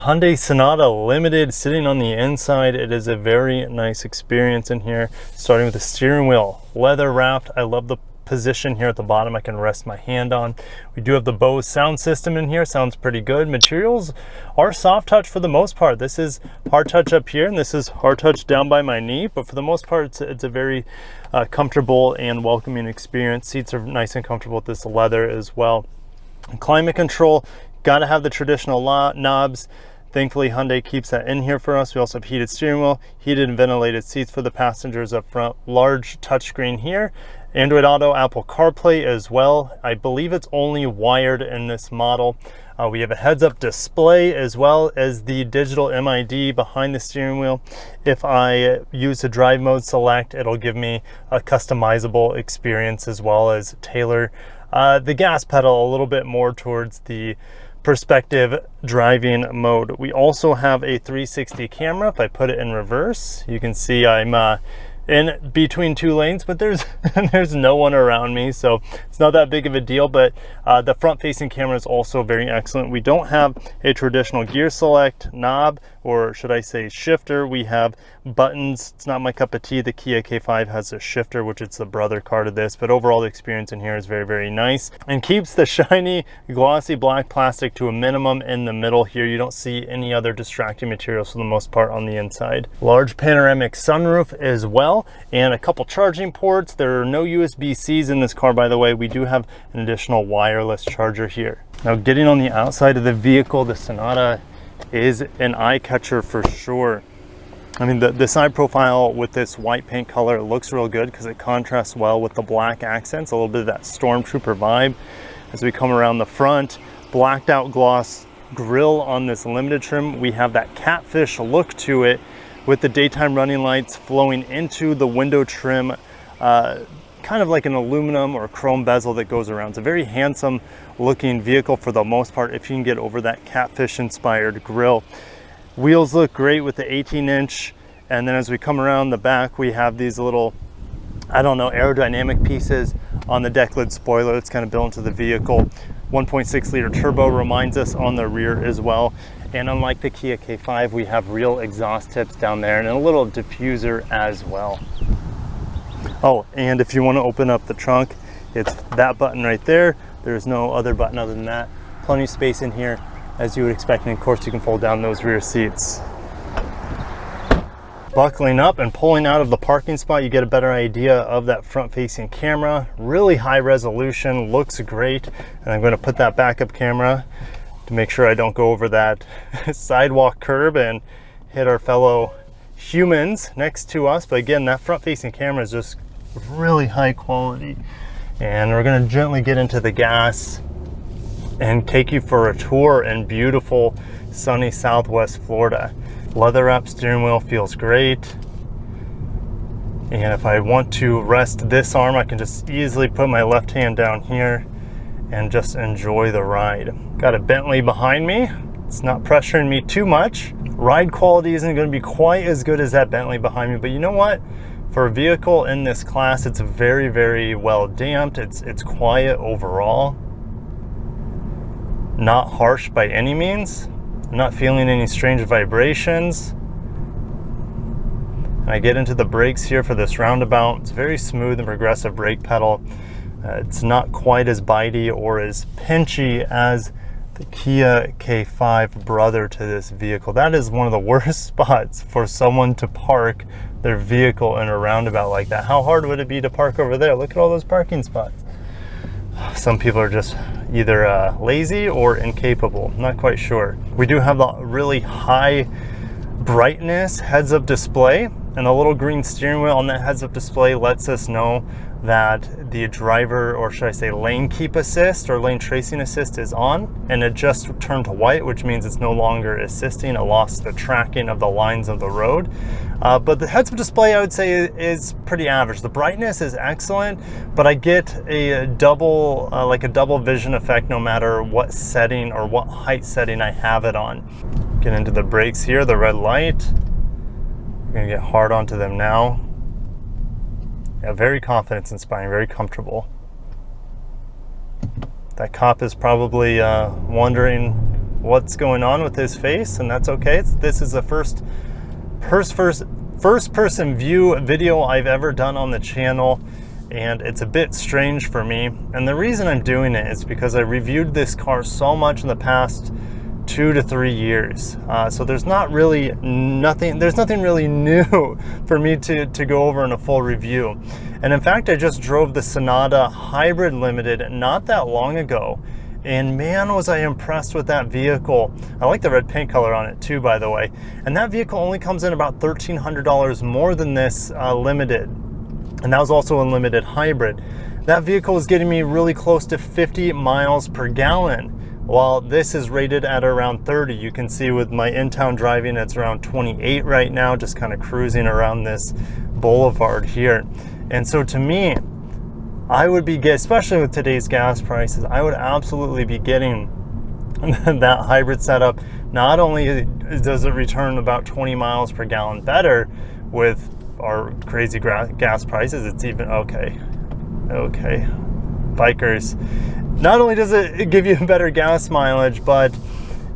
Hyundai Sonata Limited sitting on the inside. It is a very nice experience in here, starting with the steering wheel, leather wrapped. I love the position here at the bottom I can rest my hand on. We do have the Bose sound system in here, sounds pretty good. Materials are soft touch for the most part. This is hard touch up here and this is hard touch down by my knee, but for the most part it's a very comfortable and welcoming experience. Seats are nice and comfortable with this leather as well. Climate control, got to have the traditional knobs. Thankfully, Hyundai keeps that in here for us. We also have heated steering wheel, heated and ventilated seats for the passengers up front, large touchscreen here, Android Auto, Apple CarPlay as well. I believe it's only wired in this model. We have a heads-up display as well as the digital MID behind the steering wheel. If I use the drive mode select, it'll give me a customizable experience as well as tailor the gas pedal a little bit more towards the perspective driving mode. We also have a 360 camera. If I put it in reverse, you can see I'm in between two lanes, but there's no one around me, so it's not that big of a deal. But the front facing camera is also very excellent. We don't have a traditional gear select knob, or should I say shifter. We have buttons. It's not my cup of tea. The Kia K5 has a shifter, which is the brother car to this, but overall the experience in here is very, very nice and keeps the shiny glossy black plastic to a minimum in the middle here. You don't see any other distracting materials for the most part on the inside. Large panoramic sunroof as well, and a couple charging ports. There are no USB-Cs in this car, by the way. We do have an additional wireless charger here. Now, getting on the outside of the vehicle, the Sonata is an eye catcher for sure. I mean, the side profile with this white paint color looks real good because it contrasts well with the black accents, a little bit of that Stormtrooper vibe. As we come around the front, blacked out gloss grille on this limited trim. We have that catfish look to it with the daytime running lights flowing into the window trim, kind of like an aluminum or chrome bezel that goes around. It's a very handsome looking vehicle for the most part if you can get over that catfish inspired grille. Wheels look great with the 18-inch, and then as we come around the back, we have these little, I don't know, aerodynamic pieces on the deck lid spoiler that's kind of built into the vehicle. 1.6 liter turbo reminds us on the rear as well. And unlike the Kia K5, we have real exhaust tips down there and a little diffuser as well. Oh, and if you want to open up the trunk, it's that button right there. There's no other button other than that. Plenty of space in here, as you would expect, and of course you can fold down those rear seats. Buckling up and pulling out of the parking spot, you get a better idea of that front-facing camera. Really high resolution, looks great. And I'm going to put that backup camera to make sure I don't go over that sidewalk curb and hit our fellow humans next to us. But again, that front-facing camera is just really high quality. And we're going to gently get into the gas and take you for a tour in beautiful sunny Southwest Florida. Leather wrapped steering wheel feels great. And if I want to rest this arm, I can just easily put my left hand down here and just enjoy the ride. Got a Bentley behind me. It's not pressuring me too much. Ride quality isn't going to be quite as good as that Bentley behind me, but you know what? For a vehicle in this class, it's very, very well damped. It's quiet overall. Not harsh by any means. I'm not feeling any strange vibrations. And I get into the brakes here for this roundabout. It's very smooth and progressive brake pedal. It's not quite as bitey or as pinchy as the Kia K5 brother to this vehicle. That is one of the worst spots for someone to park their vehicle in a roundabout like that. How hard would it be to park over there? Look at all those parking spots. Some people are just either lazy or incapable, not quite sure. We do have the really high brightness heads-up display, and the little green steering wheel on that heads-up display lets us know that the driver, or should I say lane keep assist or lane tracing assist, is on, and it just turned to white, which means it's no longer assisting. It lost the tracking of the lines of the road. But the heads-up display, I would say, is pretty average. The brightness is excellent, but I get a double, like a double vision effect no matter what setting or what height setting I have it on. Get into the brakes here, the red light. We're gonna get hard onto them now. Yeah, very confidence inspiring, very comfortable. That cop is probably wondering what's going on with his face, and that's okay. This is the first person view video I've ever done on the channel, and it's a bit strange for me. And the reason I'm doing it is because I reviewed this car so much in the past 2 to 3 years. So there's nothing really new for me to go over in a full review. And in fact, I just drove the Sonata Hybrid Limited not that long ago. And man, was I impressed with that vehicle. I like the red paint color on it too, by the way. And that vehicle only comes in about $1,300 more than this Limited. And that was also a Limited Hybrid. That vehicle is getting me really close to 50 miles per gallon. While this is rated at around 30. You can see with my in-town driving, it's around 28 right now, just kind of cruising around this boulevard here. And so to me, I would be especially with today's gas prices, I would absolutely be getting that hybrid setup. Not only does it return about 20 miles per gallon better with our crazy gas prices, it's even, okay, bikers. Not only does it give you better gas mileage, but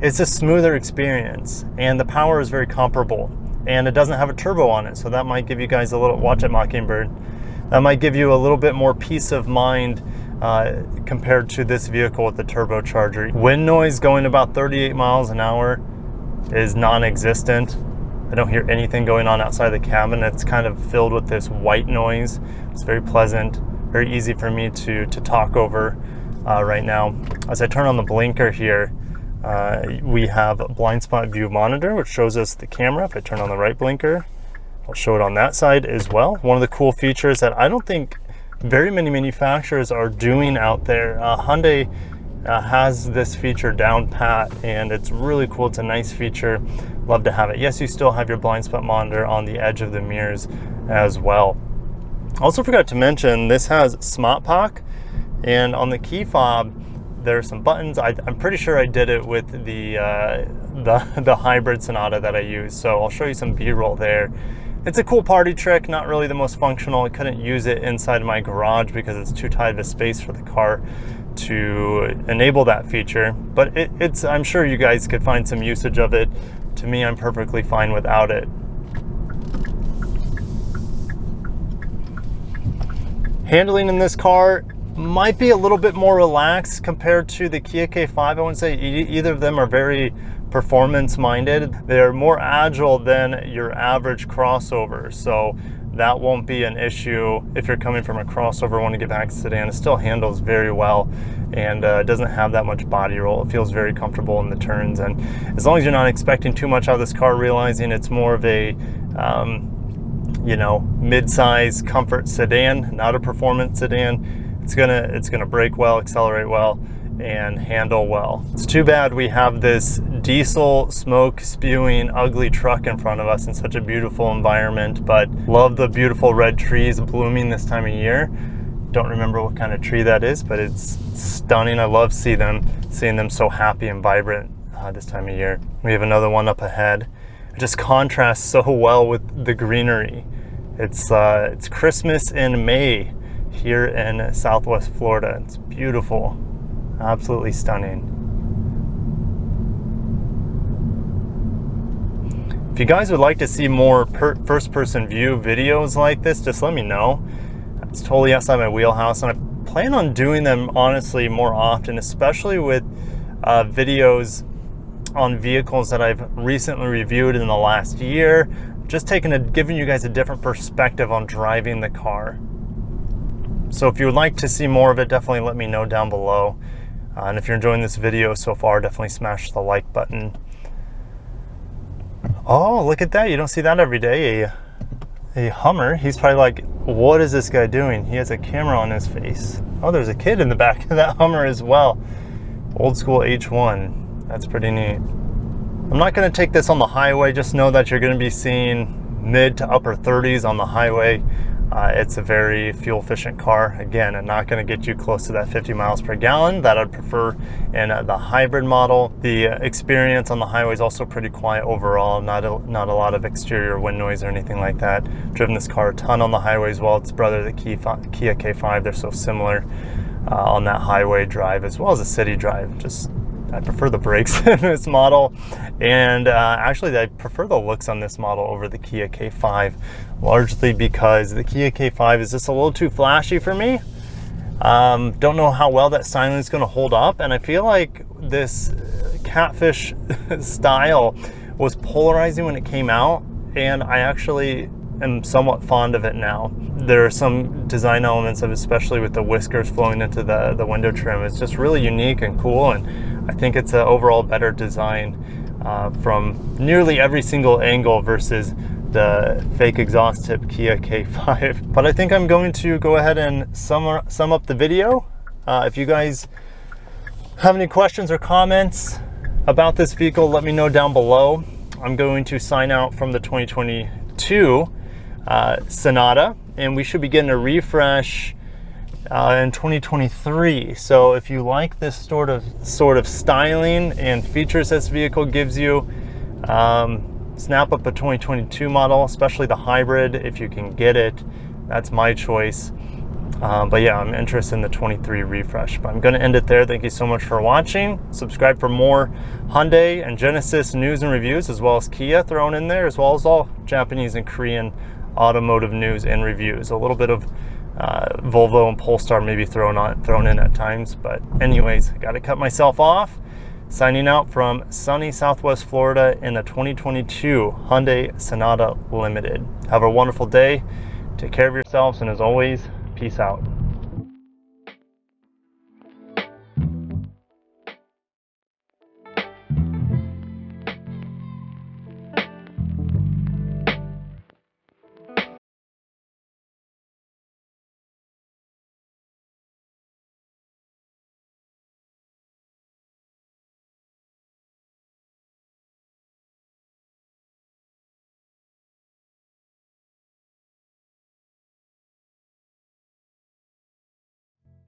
it's a smoother experience, and the power is very comparable, and it doesn't have a turbo on it, so that might give you guys a little, watch it Mockingbird, that might give you a little bit more peace of mind compared to this vehicle with the turbocharger. Wind noise going about 38 miles an hour is non-existent. I don't hear anything going on outside the cabin. It's kind of filled with this white noise. It's very pleasant, very easy for me to talk over. Right now, as I turn on the blinker here, we have a blind spot view monitor, which shows us the camera. If I turn on the right blinker, I'll show it on that side as well. One of the cool features that I don't think very many manufacturers are doing out there. Hyundai has this feature down pat, and it's really cool. It's a nice feature. Love to have it. Yes, you still have your blind spot monitor on the edge of the mirrors as well. Also forgot to mention, this has SmartPack. And on the key fob, there are some buttons. I'm pretty sure I did it with the hybrid Sonata that I use. So I'll show you some B-roll there. It's a cool party trick, not really the most functional. I couldn't use it inside my garage because it's too tight of a space for the car to enable that feature. But I'm sure you guys could find some usage of it. To me, I'm perfectly fine without it. Handling in this car might be a little bit more relaxed compared to the Kia K5. I wouldn't say either of them are very performance minded. They're more agile than your average crossover, so that won't be an issue if you're coming from a crossover, want to get back to sedan. It still handles very well, and doesn't have that much body roll. It feels very comfortable in the turns, and as long as you're not expecting too much out of this car, realizing it's more of a mid-size comfort sedan, not a performance sedan, it's gonna brake well, accelerate well, and handle well. It's too bad we have this diesel smoke spewing ugly truck in front of us in such a beautiful environment, but love the beautiful red trees blooming this time of year. Don't remember what kind of tree that is, but it's stunning. I love seeing them so happy and vibrant this time of year. We have another one up ahead. It just contrasts so well with the greenery. It's Christmas in May here in Southwest Florida. It's beautiful, absolutely stunning. If you guys would like to see more first-person view videos like this, just let me know. It's totally outside my wheelhouse, and I plan on doing them honestly more often, especially with videos on vehicles that I've recently reviewed in the last year, just giving you guys a different perspective on driving the car. So if you would like to see more of it, definitely let me know down below. And if you're enjoying this video so far, definitely smash the like button. Oh, look at that. You don't see that every day. A Hummer. He's probably like, what is this guy doing? He has a camera on his face. Oh, there's a kid in the back of that Hummer as well. Old school H1. That's pretty neat. I'm not going to take this on the highway. Just know that you're going to be seeing mid to upper 30s on the highway. It's a very fuel efficient car. Again, I'm not going to get you close to that 50 miles per gallon that I'd prefer in the hybrid model. The experience on the highway is also pretty quiet overall. Not a lot of exterior wind noise or anything like that. Driven this car a ton on the highway as well. Its brother, the Kia K5, they're so similar on that highway drive as well as a city drive. Just I prefer the brakes in this model, and actually I prefer the looks on this model over the Kia K5, largely because the Kia K5 is just a little too flashy for me. Don't know how well that styling is going to hold up, and I feel like this catfish style was polarizing when it came out, and I actually am somewhat fond of it now. There are some design elements of, especially with the whiskers flowing into the window trim, it's just really unique and cool, and I think it's an overall better design from nearly every single angle versus the fake exhaust tip Kia K5. But I think I'm going to go ahead and sum up the video. If you guys have any questions or comments about this vehicle, let me know down below. I'm going to sign out from the 2022 Sonata, and we should be getting a refresh in 2023. So if you like this sort of styling and features this vehicle gives you, snap up a 2022 model, especially the hybrid if you can get it. That's my choice. But yeah, I'm interested in the 23 refresh. But I'm going to end it there. Thank you so much for watching. Subscribe for more Hyundai and Genesis news and reviews, as well as Kia thrown in there, as well as all Japanese and Korean automotive news and reviews. A little bit of Volvo and Polestar maybe thrown in at times. But anyways, I got to cut myself off. Signing out from sunny Southwest Florida in the 2022 Hyundai Sonata Limited. Have a wonderful day. Take care of yourselves, and as always, peace out.